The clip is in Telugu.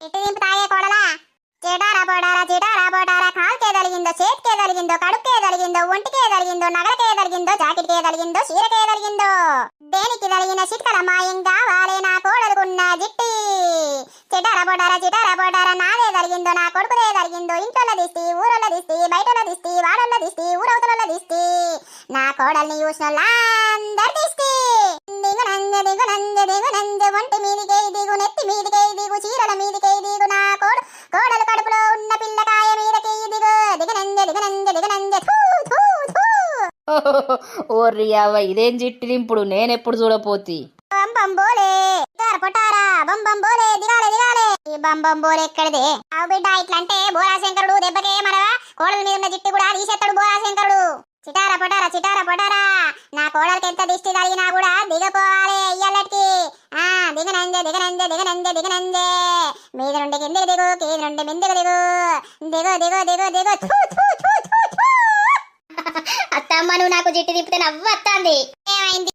ఇటు దింపు తాగే కోడలా. చిటారా పోటారా కాలుకే తలిగిందో, చేతికే తలిగిందో, కడుపుకే తలిగిందో, ఒంటికే తలిగిందో, నగలకే తలిగిందో, జాకెట్కే తలిగిందో, చీరకే తలిగిందో, దేనికి తలిగిన చిట్కల మాయం కావాలే నా కోడలుకున్న జిట్టి. చిటారా పోటారా నాదే తలిగిందో, నా కొడుకుదే తలిగిందో, ఇంట్లో దిష్టి, ఊరోళ్ళ దిష్టి, బయటల దిష్టి, వాడోళ్ళ దిష్టి, ఊరవతల దిష్టి, నా కోడల్ని చూసినోళ్ళందరి దిష్టి. దిగునంజ ఒంటి మీదికే దిగు, నెత్తి మీదికే దిగు, చీరల మీదికే దిగు, నా కోడలు కడుపులో ఉన్న పిల్లకాయ మీదకి దిగు. దిగనంజ థూ థూ థూ. ఓర్రి అవ్వ ఇదేం జిట్టి దింపుడు, నేనెప్పుడు చూడపోతి. బంబంబోలే పొటారా, బంబంబోలే దిగాలే. ఈ బంబంబోలే ఎక్కడిదే? అవు బిడ్డ, ఇట్లంటే బోరాశంకరుడు దెబ్బకే మన కోడల మీద ఉన్న జిట్టి కూడా తీసేస్తాడు బోరాశంకరుడు. చిటారా పొటారా నా కోడలకి ఎంత దిష్టి తగిలినా కూడా దిగపోవాలి ఇయ్యాలకి. దిగనంజే మీద నుండి కిందికి దిగు, కింది నుండి మిందికి దిగు. అత్తమ్మ నువ్వు నాకు జిట్టి తిప్పితే నవ్వు వస్తుంది. ఏమైంది?